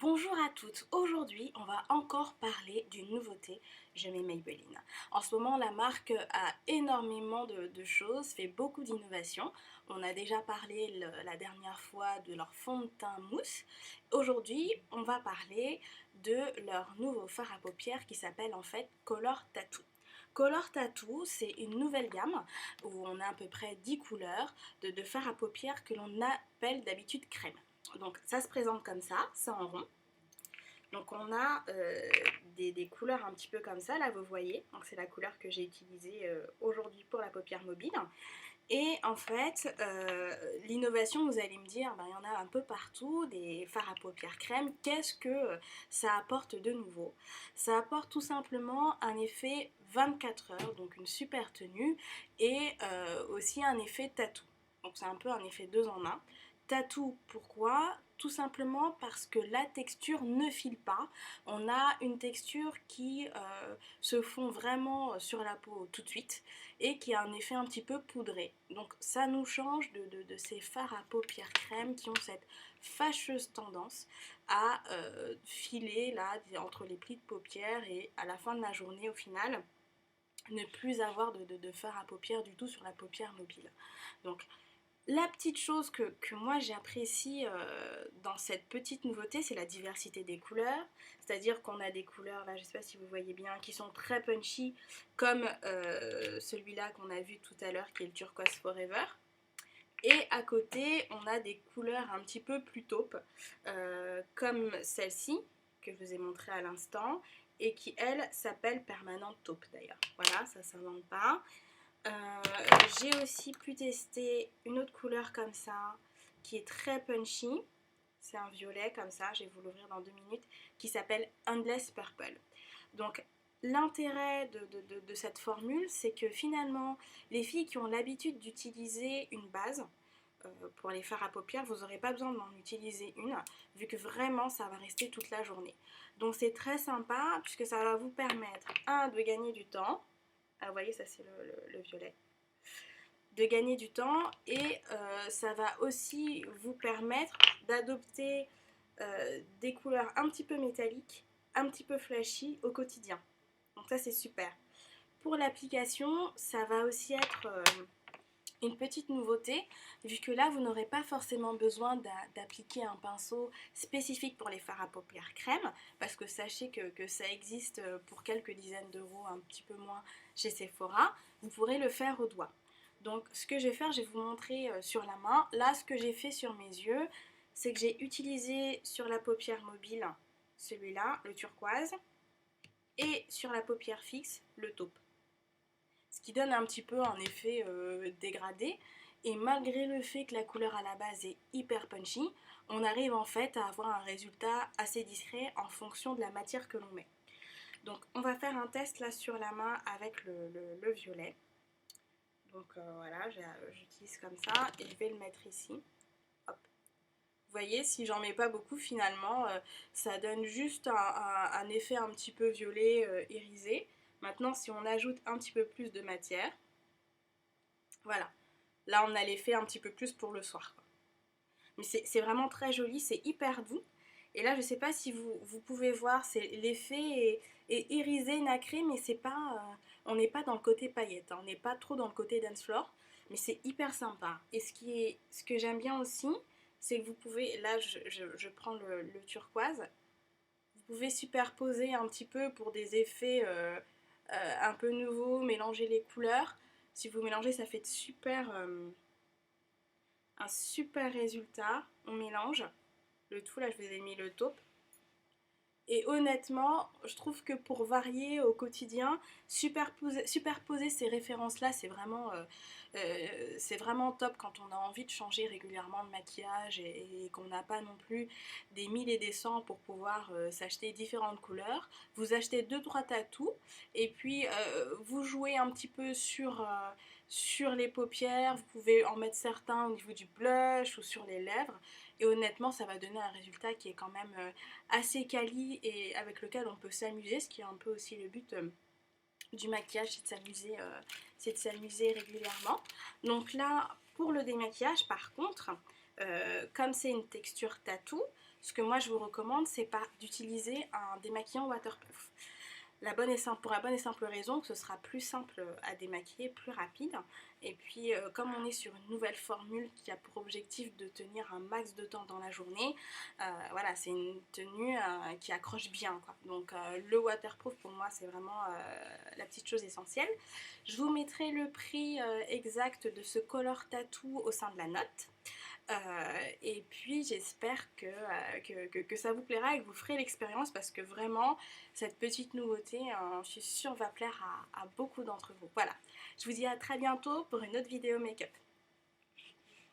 Bonjour à toutes, aujourd'hui on va encore parler d'une nouveauté, je mets Maybelline. En ce moment la marque a énormément de choses, fait beaucoup d'innovations. On a déjà parlé la dernière fois de leur fond de teint mousse. Aujourd'hui on va parler de leur nouveau fard à paupières qui s'appelle en fait Color Tattoo. Color Tattoo, c'est une nouvelle gamme où on a à peu près 10 couleurs de fard à paupières que l'on appelle d'habitude crème. Donc ça se présente comme ça, c'est en rond. Donc on a des couleurs un petit peu comme ça, là vous voyez. Donc c'est la couleur que j'ai utilisée aujourd'hui pour la paupière mobile. Et en fait, l'innovation, vous allez me dire, ben, il y en a un peu partout, des fards à paupières crème. Qu'est-ce que ça apporte de nouveau? Ça apporte tout simplement un effet 24 heures, donc une super tenue, et aussi un effet tatou. Donc c'est un peu un effet deux en un. Tatou, pourquoi? Tout simplement parce que la texture ne file pas. On a une texture qui se fond vraiment sur la peau tout de suite et qui a un effet un petit peu poudré. Donc ça nous change de ces fards à paupières crème qui ont cette fâcheuse tendance à filer là entre les plis de paupières et à la fin de la journée au final ne plus avoir de fard à paupières du tout sur la paupière mobile. Donc la petite chose que moi j'apprécie dans cette petite nouveauté, c'est la diversité des couleurs. C'est-à-dire qu'on a des couleurs, là je ne sais pas si vous voyez bien, qui sont très punchy, comme celui-là qu'on a vu tout à l'heure, qui est le Turquoise Forever. Et à côté, on a des couleurs un petit peu plus taupes, comme celle-ci, que je vous ai montrée à l'instant, et qui, elle, s'appelle Permanente Taupe d'ailleurs. Voilà, ça ne s'invente pas. Euh, j'ai aussi pu tester une autre couleur comme ça qui est très punchy. C'est un violet comme ça, je vais vous l'ouvrir dans 2 minutes, qui s'appelle Endless Purple. Donc l'intérêt de cette formule, c'est que finalement, les filles qui ont l'habitude d'utiliser une base, pour les fards à paupières, vous n'aurez pas besoin d'en utiliser une, vu que vraiment ça va rester toute la journée. Donc c'est très sympa, puisque ça va vous permettre, de gagner du temps. Ah, vous voyez, ça c'est le violet. De gagner du temps et ça va aussi vous permettre d'adopter des couleurs un petit peu métalliques, un petit peu flashy au quotidien. Donc ça c'est super. Pour l'application, ça va aussi être une petite nouveauté, vu que là vous n'aurez pas forcément besoin d'appliquer un pinceau spécifique pour les fards à paupières crème, parce que sachez que ça existe pour quelques dizaines d'euros, un petit peu moins chez Sephora. Vous pourrez le faire au doigt. Donc ce que je vais faire, je vais vous montrer sur la main. Là, ce que j'ai fait sur mes yeux, c'est que j'ai utilisé sur la paupière mobile celui-là, le turquoise, et sur la paupière fixe, le taupe. Ce qui donne un petit peu un effet dégradé. Et malgré le fait que la couleur à la base est hyper punchy, on arrive en fait à avoir un résultat assez discret en fonction de la matière que l'on met. Donc on va faire un test là sur la main avec le violet. Donc voilà, j'utilise comme ça et je vais le mettre ici. Hop. Vous voyez, si j'en mets pas beaucoup finalement, ça donne juste un effet un petit peu violet irisé. Maintenant, si on ajoute un petit peu plus de matière, voilà. Là, on a l'effet un petit peu plus pour le soir. Mais c'est vraiment très joli, c'est hyper doux. Et là, je ne sais pas si vous pouvez voir, l'effet est irisé, nacré, mais c'est pas, on n'est pas dans le côté paillette, hein, on n'est pas trop dans le côté dance floor, mais c'est hyper sympa. Et ce que j'aime bien aussi, c'est que vous pouvez, là, je prends le turquoise, vous pouvez superposer un petit peu pour des effets un peu nouveaux, mélanger les couleurs. Si vous mélangez, ça fait un super résultat. On mélange le tout, là je vous ai mis le taupe. Et honnêtement, je trouve que pour varier au quotidien, superposer ces références-là, c'est vraiment top quand on a envie de changer régulièrement de maquillage et qu'on n'a pas non plus des 1000 et des cents pour pouvoir s'acheter différentes couleurs. Vous achetez 2-3 tatous et puis vous jouez un petit peu sur les paupières. Vous pouvez en mettre certains au niveau du blush ou sur les lèvres. Et honnêtement, ça va donner un résultat qui est quand même assez quali et avec lequel on peut s'amuser, ce qui est un peu aussi le but du maquillage, c'est de s'amuser régulièrement. Donc là, pour le démaquillage, par contre, comme c'est une texture tatou, ce que moi je vous recommande, c'est pas d'utiliser un démaquillant waterproof. Pour la bonne et simple raison que ce sera plus simple à démaquiller, plus rapide. Et puis comme on est sur une nouvelle formule qui a pour objectif de tenir un max de temps dans la journée, voilà, c'est une tenue qui accroche bien, quoi. Donc le waterproof pour moi c'est vraiment la petite chose essentielle. Je vous mettrai le prix exact de ce color tattoo au sein de la note. Et puis j'espère que ça vous plaira et que vous ferez l'expérience, parce que vraiment cette petite nouveauté, je suis sûre, va plaire à beaucoup d'entre vous. Voilà, je vous dis à très bientôt pour une autre vidéo make-up.